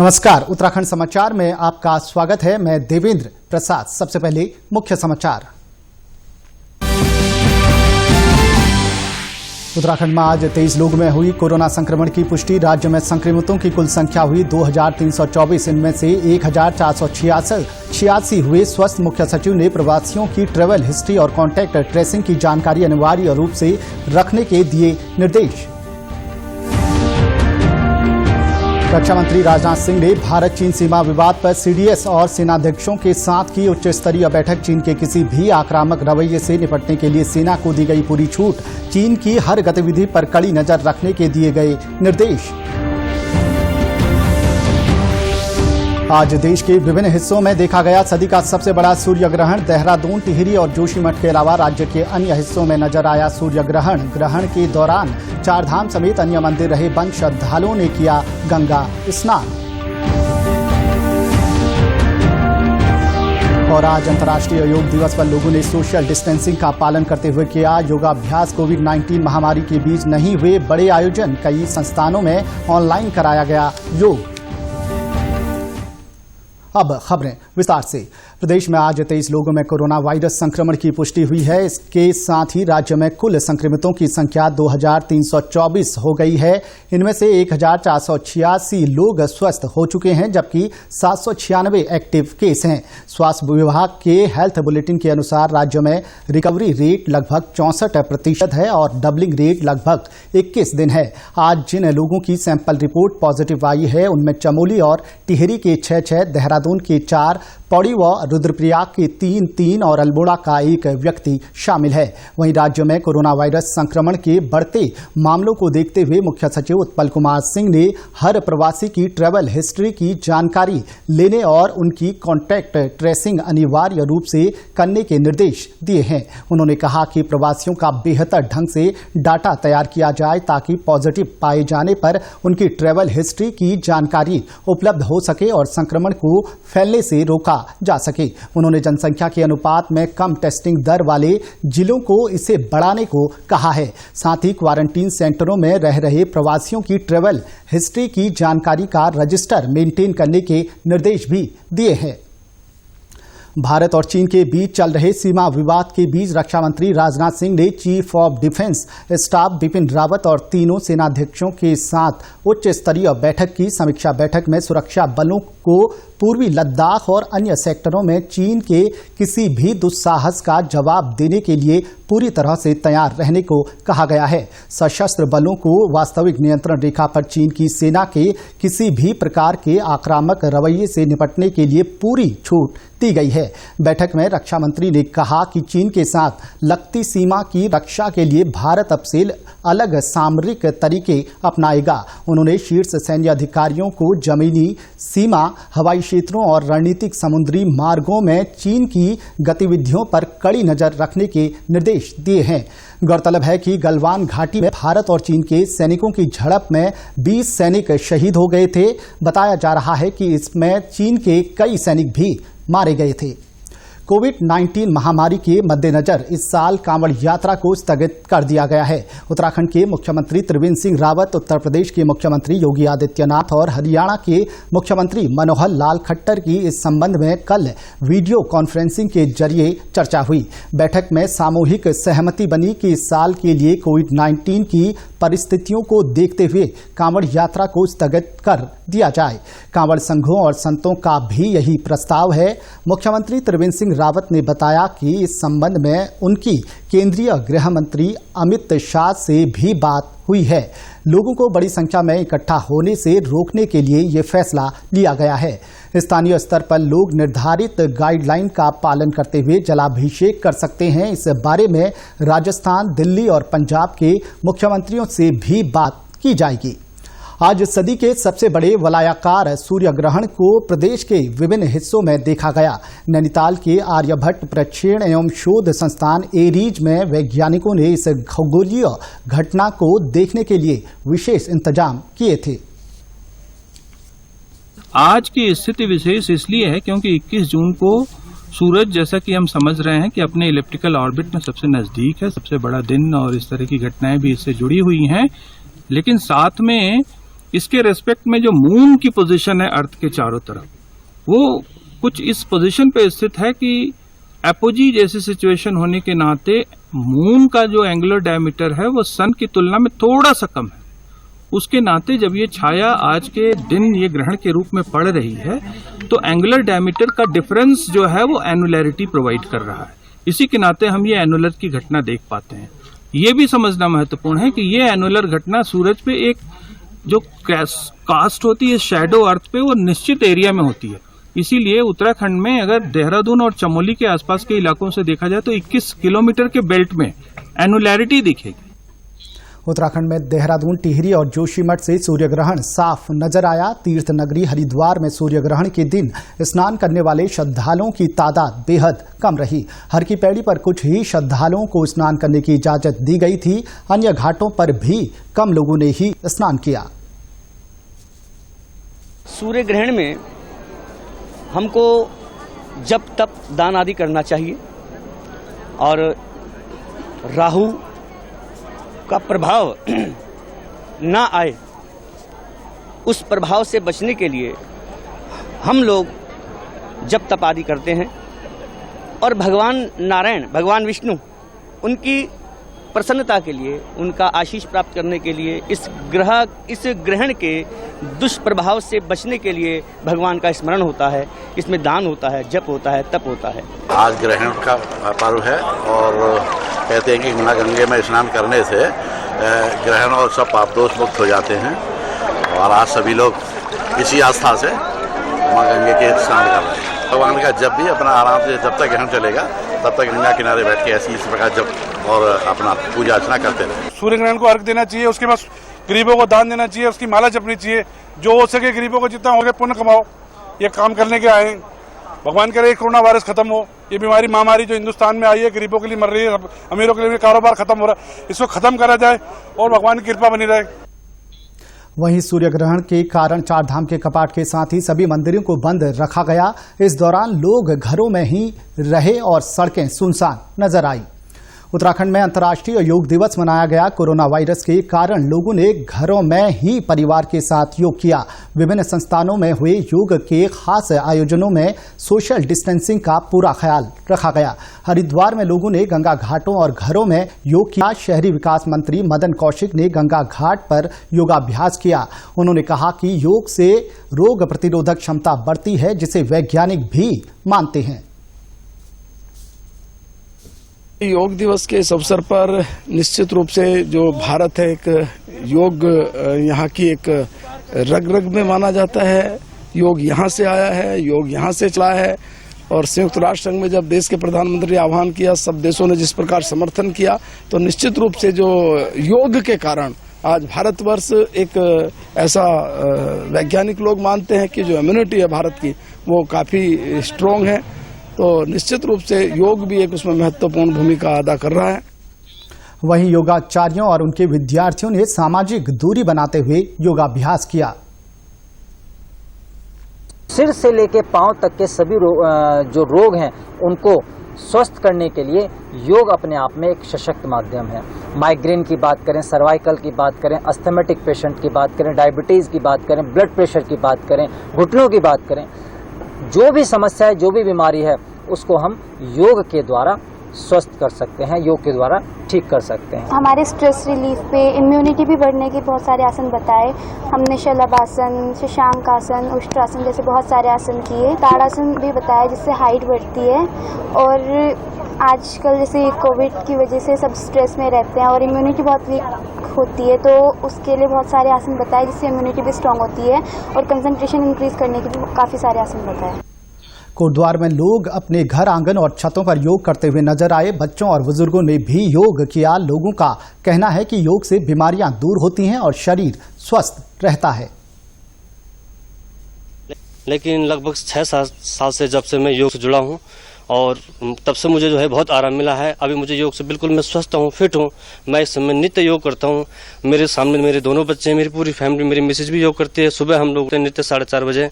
नमस्कार, उत्तराखंड समाचार में आपका स्वागत है। मैं देवेंद्र प्रसाद। सबसे पहले मुख्य समाचार। उत्तराखंड में आज 23 लोगों में हुई कोरोना संक्रमण की पुष्टि। राज्य में संक्रमितों की कुल संख्या हुई 2324। इनमें से 1486 हुए स्वस्थ। मुख्य सचिव ने प्रवासियों की ट्रैवल हिस्ट्री और कॉन्टैक्ट ट्रेसिंग की जानकारी अनिवार्य रूप से रखने के दिए निर्देश। रक्षा मंत्री राजनाथ सिंह ने भारत चीन सीमा विवाद पर सीडीएस और सेनाध्यक्षों के साथ की उच्च स्तरीय बैठक। चीन के किसी भी आक्रामक रवैये से निपटने के लिए सेना को दी गई पूरी छूट। चीन की हर गतिविधि पर कड़ी नजर रखने के दिए गए निर्देश। आज देश के विभिन्न हिस्सों में देखा गया सदी का सबसे बड़ा सूर्य ग्रहण। देहरादून, टिहरी और जोशीमठ के अलावा राज्य के अन्य हिस्सों में नजर आया सूर्य ग्रहण। ग्रहण के दौरान चारधाम समेत अन्य मंदिर रहे बंद। श्रद्धालुओं ने किया गंगा स्नान। और आज अंतर्राष्ट्रीय योग दिवस पर लोगों ने सोशल डिस्टेंसिंग का पालन करते हुए किया योगाभ्यास। कोविड-19 महामारी के बीच नहीं हुए बड़े आयोजन। कई संस्थानों में ऑनलाइन कराया गया योग। अब खबरें विस्तार से। प्रदेश में आज 23 लोगों में कोरोना वायरस संक्रमण की पुष्टि हुई है। इसके साथ ही राज्य में कुल संक्रमितों की संख्या 2324 हो गई है। इनमें से 1486 लोग स्वस्थ हो चुके हैं, जबकि 796 एक्टिव केस हैं। स्वास्थ्य विभाग के हेल्थ बुलेटिन के अनुसार राज्य में रिकवरी रेट लगभग 64% है और डबलिंग रेट लगभग 21 दिन है। आज जिन लोगों की सैंपल रिपोर्ट पॉजिटिव आई है उनमें चमोली और टिहरी के 6, देहरादून के 4, पौड़ी व रुद्रप्रयाग के 3 और अल्मोड़ा का 1 व्यक्ति शामिल है। वहीं राज्य में कोरोना वायरस संक्रमण के बढ़ते मामलों को देखते हुए मुख्य सचिव उत्पल कुमार सिंह ने हर प्रवासी की ट्रैवल हिस्ट्री की जानकारी लेने और उनकी कॉन्टैक्ट ट्रेसिंग अनिवार्य रूप से करने के निर्देश दिए हैं। उन्होंने कहा कि प्रवासियों का बेहतर ढंग से डाटा तैयार किया जाए ताकि पॉजिटिव पाए जाने पर उनकी ट्रैवल हिस्ट्री की जानकारी उपलब्ध हो सके और संक्रमण को फैलने से रोका जा सके। उन्होंने जनसंख्या के अनुपात में कम टेस्टिंग दर वाले जिलों को इसे बढ़ाने को कहा है। साथ ही क्वारंटीन सेंटरों में रह रहे प्रवासियों की ट्रैवल हिस्ट्री की जानकारी का रजिस्टर मेंटेन करने के निर्देश भी दिए हैं। भारत और चीन के बीच चल रहे सीमा विवाद के बीच रक्षा मंत्री राजनाथ सिंह ने chief of defence staff Bipin Rawat और तीनों सेनाध्यक्षों के साथ उच्च स्तरीय बैठक की। समीक्षा बैठक में सुरक्षा बलों को पूर्वी लद्दाख और अन्य सेक्टरों में चीन के किसी भी दुस्साहस का जवाब देने के लिए पूरी तरह से तैयार रहने को कहा गया है। सशस्त्र बलों को वास्तविक नियंत्रण रेखा पर चीन की सेना के किसी भी प्रकार के आक्रामक रवैये से निपटने के लिए पूरी छूट दी गई है। बैठक में रक्षा मंत्री ने कहा कि चीन के साथ लगती सीमा की रक्षा के लिए भारत अब से अलग सामरिक तरीके अपनाएगा। उन्होंने शीर्ष सैन्य अधिकारियों को जमीनी सीमा, हवाई क्षेत्रों और रणनीतिक समुद्री मार्गों में चीन की गतिविधियों पर कड़ी नजर रखने के निर्देश दिए हैं। गौरतलब है कि गलवान घाटी में भारत और चीन के सैनिकों की झड़प में 20 सैनिक शहीद हो गए थे। बताया जा रहा है कि इसमें चीन के कई सैनिक भी मारे गए थे। कोविड-19 महामारी के मद्देनजर इस साल कांवड़ यात्रा को स्थगित कर दिया गया है। उत्तराखंड के मुख्यमंत्री त्रिवेंद्र सिंह रावत, उत्तर प्रदेश के मुख्यमंत्री योगी आदित्यनाथ और हरियाणा के मुख्यमंत्री मनोहर लाल खट्टर की इस संबंध में कल वीडियो कॉन्फ्रेंसिंग के जरिए चर्चा हुई। बैठक में सामूहिक सहमति बनी कि इस साल के लिए कोविड-19 की परिस्थितियों को देखते हुए कांवड़ यात्रा को स्थगित कर दिया जाए। कांवड़ संघों और संतों का भी यही प्रस्ताव है। मुख्यमंत्री त्रिवेंद्र सिंह रावत ने बताया कि इस संबंध में उनकी केंद्रीय गृह मंत्री अमित शाह से भी बात हुई है। लोगों को बड़ी संख्या में इकट्ठा होने से रोकने के लिए ये फैसला लिया गया है। स्थानीय स्तर पर लोग निर्धारित गाइडलाइन का पालन करते हुए जलाभिषेक कर सकते हैं। इस बारे में राजस्थान, दिल्ली और पंजाब के मुख्यमंत्रियों से भी बात की जाएगी। आज सदी के सबसे बड़े वलयाकार सूर्य ग्रहण को प्रदेश के विभिन्न हिस्सों में देखा गया। नैनीताल के आर्यभट्ट प्रक्षेपण एवं शोध संस्थान एरीज में वैज्ञानिकों ने इस खगोलीय घटना को देखने के लिए विशेष इंतजाम किए थे। आज की स्थिति विशेष इसलिए है क्योंकि 21 जून को सूरज, जैसा कि हम समझ रहे हैं कि अपने इलिप्टिकल ऑर्बिट में सबसे नजदीक है, सबसे बड़ा दिन और इस तरह की घटनाएं भी इससे जुड़ी हुई हैं। लेकिन साथ में इसके रेस्पेक्ट में जो मून की पोजीशन है अर्थ के चारों तरफ, वो कुछ इस पोजीशन पे स्थित है कि एपोजी जैसी सिचुएशन होने के नाते मून का जो एंगुलर डायमीटर है वो सन की तुलना में थोड़ा सा कम है। उसके नाते जब ये छाया आज के दिन ये ग्रहण के रूप में पड़ रही है तो एंगुलर डायमीटर का डिफरेंस जो है वो एनुलैरिटी प्रोवाइड कर रहा है। इसी के नाते हम ये एनुलर की घटना देख पाते हैं। ये भी समझना महत्वपूर्ण है कि ये एनुलर घटना सूरज पे एक जो कास्ट होती है शैडो अर्थ पे, वो निश्चित एरिया में होती है। इसीलिए उत्तराखंड में अगर देहरादून और चमोली के आसपास के इलाकों से देखा जाए तो 21 किलोमीटर के बेल्ट में एनुलैरिटी दिखेगी। उत्तराखंड में देहरादून, टिहरी और जोशीमठ से सूर्यग्रहण साफ नजर आया। तीर्थ नगरी हरिद्वार में सूर्यग्रहण के दिन स्नान करने वाले श्रद्धालुओं की तादाद बेहद कम रही। हर की पैड़ी पर कुछ ही श्रद्धालुओं को स्नान करने की इजाजत दी गई थी। अन्य घाटों पर भी कम लोगों ने ही स्नान किया। सूर्य ग्रहण में हमको जप तप दान आदि करना चाहिए और राहु का प्रभाव ना आए, उस प्रभाव से बचने के लिए हम लोग जप तप आदि करते हैं और भगवान नारायण, भगवान विष्णु, उनकी प्रसन्नता के लिए, उनका आशीष प्राप्त करने के लिए, इस ग्रहण के दुष्प्रभाव से बचने के लिए भगवान का स्मरण होता है। इसमें दान होता है, जप होता है, तप होता है। आज ग्रहण का पर्व है और कहते हैं कि मां गंगे में स्नान करने से ग्रहण और सब पाप दोष मुक्त हो जाते हैं और आज सभी लोग इसी आस्था से मां गंगे के स्नान कर रहे हैं। भगवान का जब भी अपना आराम से, जब तक ग्रहण चलेगा तब तक गंगा किनारे बैठ के ऐसी इस प्रकार जब और अपना पूजा अर्चना करते रहे। सूर्य ग्रहण को अर्घ देना चाहिए, उसके बाद गरीबों को दान देना चाहिए, उसकी माला जपनी चाहिए। जो हो सके गरीबों को जितना हो गया पुण्य कमाओ। ये काम करने के आए, भगवान करे कोरोना वायरस खत्म हो। ये बीमारी महामारी जो हिंदुस्तान में आई है, गरीबों के लिए मर रही है, अमीरों के लिए कारोबार खत्म हो रहा है, इसको खत्म करा जाए और भगवान की कृपा बनी रहे। वहीं सूर्य ग्रहण के कारण चार धाम के कपाट के साथ ही सभी मंदिरों को बंद रखा गया। इस दौरान लोग घरों में ही रहे और सड़कें सुनसान नजर आई। उत्तराखंड में अंतर्राष्ट्रीय योग दिवस मनाया गया। कोरोना वायरस के कारण लोगों ने घरों में ही परिवार के साथ योग किया। विभिन्न संस्थानों में हुए योग के खास आयोजनों में सोशल डिस्टेंसिंग का पूरा ख्याल रखा गया। हरिद्वार में लोगों ने गंगा घाटों और घरों में योग किया। शहरी विकास मंत्री मदन कौशिक ने गंगा घाट पर योगाभ्यास किया। उन्होंने कहा कि योग से रोग प्रतिरोधक क्षमता बढ़ती है, जिसे वैज्ञानिक भी मानते हैं। योग दिवस के इस अवसर पर निश्चित रूप से जो भारत है, एक योग यहाँ की एक रग रग में माना जाता है। योग यहाँ से आया है, योग यहाँ से चला है और संयुक्त राष्ट्र संघ में जब देश के प्रधानमंत्री ने आह्वान किया, सब देशों ने जिस प्रकार समर्थन किया, तो निश्चित रूप से जो योग के कारण आज भारतवर्ष एक ऐसा वैज्ञानिक लोग मानते हैं कि जो इम्यूनिटी है भारत की वो काफी स्ट्रोंग है। तो निश्चित रूप से योग भी एक उसमें महत्वपूर्ण भूमिका अदा कर रहा है। वहीं योगाचार्यों और उनके विद्यार्थियों ने सामाजिक दूरी बनाते हुए योगाभ्यास किया। सिर से लेकर पांव तक के सभी जो रोग हैं उनको स्वस्थ करने के लिए योग अपने आप में एक सशक्त माध्यम है। माइग्रेन की बात करें, सर्वाइकल की बात करें, अस्थमेटिक पेशेंट की बात करें, डायबिटीज की बात करें, ब्लड प्रेशर की बात करें, घुटनों की बात करें, जो भी समस्या है, जो भी बीमारी है, उसको हम योग के द्वारा स्वस्थ कर सकते हैं, योग के द्वारा ठीक कर सकते हैं। हमारे स्ट्रेस रिलीफ पे, इम्यूनिटी भी बढ़ने के बहुत सारे आसन बताए हमने। शलभासन, शशांक आसन, उष्ट्रासन जैसे बहुत सारे आसन किए। ताड़ासन भी बताया जिससे हाइट बढ़ती है। और आजकल जैसे कोविड की वजह से सब स्ट्रेस में रहते हैं और इम्यूनिटी बहुत वीक होती है, तो उसके लिए बहुत सारे आसन बताए जिससे इम्यूनिटी भी स्ट्रांग होती है और कंसंट्रेशन इंक्रीज करने के भी काफ़ी सारे आसन बताए। कोटद्वार में लोग अपने घर आंगन और छतों पर योग करते हुए नजर आए। बच्चों और बुजुर्गों ने भी योग किया। लोगों का कहना है कि योग से बीमारियां दूर होती हैं और शरीर स्वस्थ रहता है। लेकिन लगभग 6-7 साल से जब से मैं योग से जुड़ा हूं और तब से मुझे जो है बहुत आराम मिला है। अभी मुझे योग से बिल्कुल मैं स्वस्थ हूँ, फिट हूँ। मैं इस समय नित्य योग करता हूँ। मेरे सामने मेरे दोनों बच्चे हैं, मेरी पूरी फैमिली, मेरी मिसेज भी योग करती है। सुबह हम लोग नित्य 4:30 बजे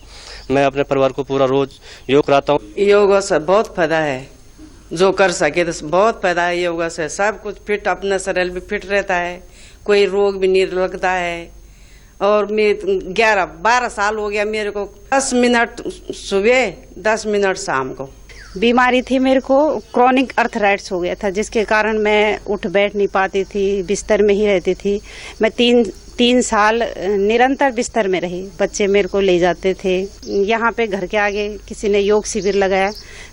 मैं अपने परिवार को पूरा रोज योग कराता हूँ। योग से बहुत फायदा है, जो कर सके तो बहुत फायदा है। योग से सब कुछ फिट, अपना शरीर भी फिट रहता है, कोई रोग भी नहीं लगता है और मैं 11-12 साल हो गया मेरे को, 10 मिनट सुबह 10 मिनट शाम को। बीमारी थी मेरे को, क्रॉनिक अर्थराइटिस हो गया था, जिसके कारण मैं उठ बैठ नहीं पाती थी, बिस्तर में ही रहती थी। मैं तीन साल निरंतर बिस्तर में रही। बच्चे मेरे को ले जाते थे। यहाँ पे घर के आगे किसी ने योग शिविर लगाया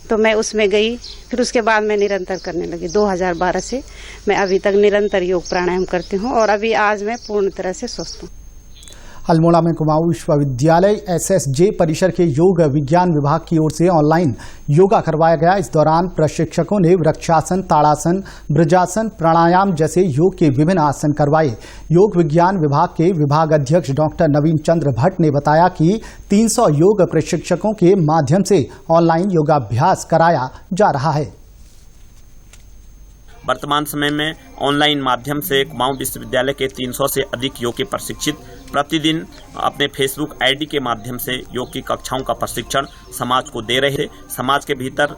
तो मैं उसमें गई, फिर उसके बाद मैं निरंतर करने लगी। 2012 से मैं अभी तक निरंतर योग प्राणायाम करती हूँ और अभी आज मैं पूर्ण तरह से स्वस्थ हूँ। अल्मोड़ा में कुमाऊं विश्वविद्यालय SSJ परिसर के योग विज्ञान विभाग की ओर से ऑनलाइन योगा करवाया गया। इस दौरान प्रशिक्षकों ने वृक्षासन, ताड़ासन, ब्रजासन, प्राणायाम जैसे योग के विभिन्न आसन करवाए। योग विज्ञान विभाग के विभाग अध्यक्ष डॉक्टर नवीन चंद्र भट्ट ने बताया कि 300 योग प्रशिक्षकों के माध्यम से ऑनलाइन योगाभ्यास कराया जा रहा है। वर्तमान समय में ऑनलाइन माध्यम से कुमाऊं विश्वविद्यालय के 300 से अधिक योग के प्रशिक्षित प्रतिदिन अपने फेसबुक आईडी के माध्यम से योग की कक्षाओं का प्रशिक्षण समाज को दे रहे हैं। समाज के भीतर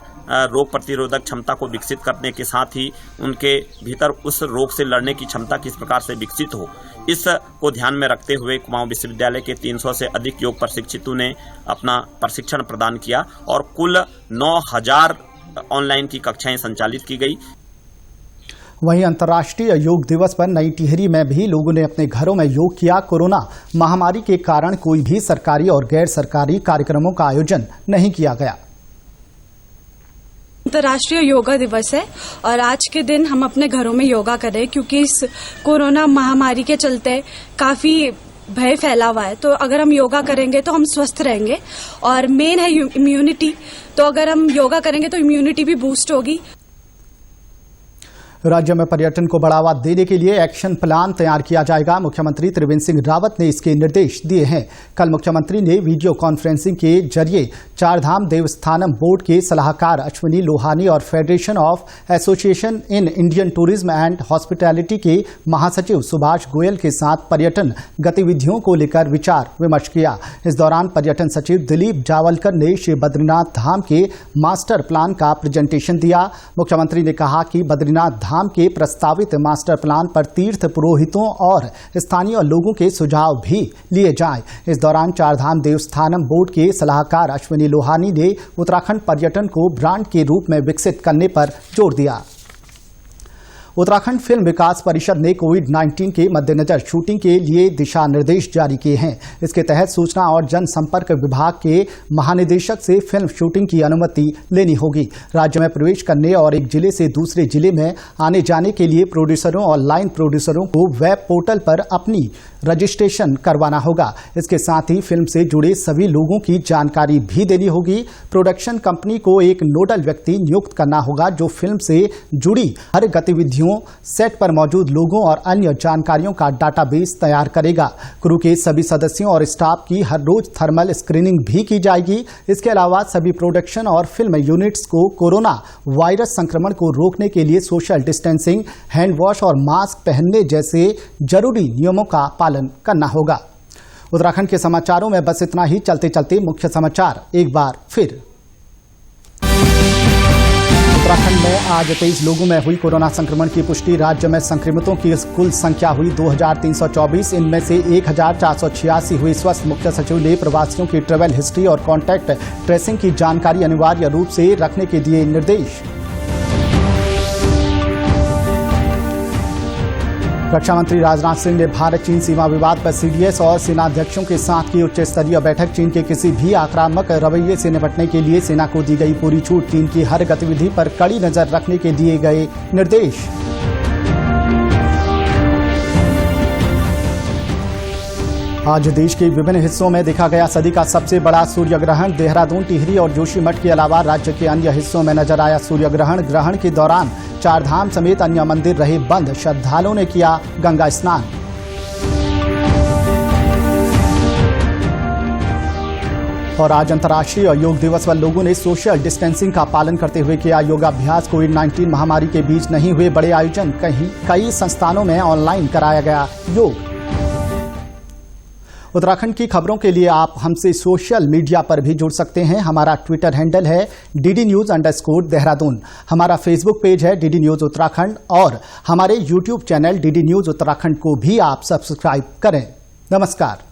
रोग प्रतिरोधक क्षमता को विकसित करने के साथ ही उनके भीतर उस रोग से लड़ने की क्षमता किस प्रकार से विकसित हो, इस को ध्यान में रखते हुए कुमाऊं विश्वविद्यालय के 300 से अधिक योग प्रशिक्षितों ने अपना प्रशिक्षण प्रदान किया और कुल 9000 ऑनलाइन की कक्षाएं संचालित की गई। वहीं अंतर्राष्ट्रीय योग दिवस पर नई टिहरी में भी लोगों ने अपने घरों में योग किया। कोरोना महामारी के कारण कोई भी सरकारी और गैर सरकारी कार्यक्रमों का आयोजन नहीं किया गया। अंतर्राष्ट्रीय योगा दिवस है और आज के दिन हम अपने घरों में योगा कर रहे हैं क्योंकि इस कोरोना महामारी के चलते काफी भय फैला हुआ है। तो अगर हम योगा करेंगे तो हम स्वस्थ रहेंगे और मेन है इम्यूनिटी। तो अगर हम योगा करेंगे तो इम्यूनिटी भी बूस्ट होगी। राज्य में पर्यटन को बढ़ावा देने के लिए एक्शन प्लान तैयार किया जाएगा। मुख्यमंत्री त्रिवेंद्र सिंह रावत ने इसके निर्देश दिए हैं। कल मुख्यमंत्री ने वीडियो कॉन्फ्रेंसिंग के जरिए चारधाम देवस्थानम बोर्ड के सलाहकार अश्विनी लोहानी और federation of association in Indian tourism and hospitality के महासचिव सुभाष गोयल के साथ पर्यटन गतिविधियों को लेकर विचार विमर्श किया। इस दौरान पर्यटन सचिव दिलीप जावलकर ने श्री बद्रीनाथ धाम के मास्टर प्लान का प्रेजेंटेशन दिया। मुख्यमंत्री ने कहा कि बद्रीनाथ धाम के प्रस्तावित मास्टर प्लान पर तीर्थ पुरोहितों और स्थानीय लोगों के सुझाव भी लिए जाएं। इस दौरान चारधाम देवस्थानम बोर्ड के सलाहकार अश्विनी लोहानी ने उत्तराखंड पर्यटन को ब्रांड के रूप में विकसित करने पर जोर दिया। उत्तराखंड फिल्म विकास परिषद ने कोविड-19 के मद्देनजर शूटिंग के लिए दिशा निर्देश जारी किए हैं। इसके तहत सूचना और जनसंपर्क विभाग के महानिदेशक से फिल्म शूटिंग की अनुमति लेनी होगी। राज्य में प्रवेश करने और एक जिले से दूसरे जिले में आने जाने के लिए प्रोड्यूसरों और लाइन प्रोड्यूसरों को वेब पोर्टल पर अपनी रजिस्ट्रेशन करवाना होगा। इसके साथ ही फिल्म से जुड़े सभी लोगों की जानकारी भी देनी होगी। प्रोडक्शन कंपनी को एक नोडल व्यक्ति नियुक्त करना होगा जो फिल्म से जुड़ी हर गतिविधियों, सेट पर मौजूद लोगों और अन्य जानकारियों का डाटाबेस तैयार करेगा। क्रू के सभी सदस्यों और स्टाफ की हर रोज थर्मल स्क्रीनिंग भी की जाएगी। इसके अलावा सभी प्रोडक्शन और फिल्म यूनिट्स को कोरोना वायरस संक्रमण को रोकने के लिए सोशल डिस्टेंसिंग, हैंड वॉश और मास्क पहनने जैसे जरूरी नियमों का पालन करना होगा। उत्तराखंड के समाचारों में बस इतना ही। चलते चलते मुख्य समाचार एक बार फिर। उत्तराखंड में आज 23 लोगों में हुई कोरोना संक्रमण की पुष्टि। राज्य में संक्रमितों की कुल संख्या हुई 2324। इनमें से 1486 हुई स्वस्थ। मुख्य सचिव ने प्रवासियों की ट्रैवल हिस्ट्री और कॉन्टैक्ट ट्रेसिंग की जानकारी अनिवार्य रूप से रखने के दिए निर्देश। रक्षा मंत्री राजनाथ सिंह ने भारत चीन सीमा विवाद पर सीडीएस और सेनाध्यक्षों के साथ की उच्च स्तरीय बैठक। चीन के किसी भी आक्रामक रवैये से निपटने के लिए सेना को दी गई पूरी छूट। चीन की हर गतिविधि पर कड़ी नजर रखने के दिए गए निर्देश। आज देश के विभिन्न हिस्सों में देखा गया सदी का सबसे बड़ा सूर्य ग्रहण। देहरादून, टिहरी और जोशीमठ के अलावा राज्य के अन्य हिस्सों में नजर आया सूर्य ग्रहण। ग्रहण के दौरान चारधाम समेत अन्य मंदिर रहे बंद। श्रद्धालुओं ने किया गंगा स्नान। और आज अंतर्राष्ट्रीय योग दिवस पर लोगों ने सोशल डिस्टेंसिंग का पालन करते हुए किया योगाभ्यास। कोविड-19 महामारी के बीच नहीं हुए बड़े आयोजन। कई संस्थानों में ऑनलाइन कराया गया योग। उत्तराखंड की खबरों के लिए आप हमसे सोशल मीडिया पर भी जुड़ सकते हैं। हमारा ट्विटर हैंडल है DDNews_देहरादून। हमारा फेसबुक पेज है DD न्यूज उत्तराखंड और हमारे YouTube channel DD news Uttarakhand को भी आप सब्सक्राइब करें। नमस्कार।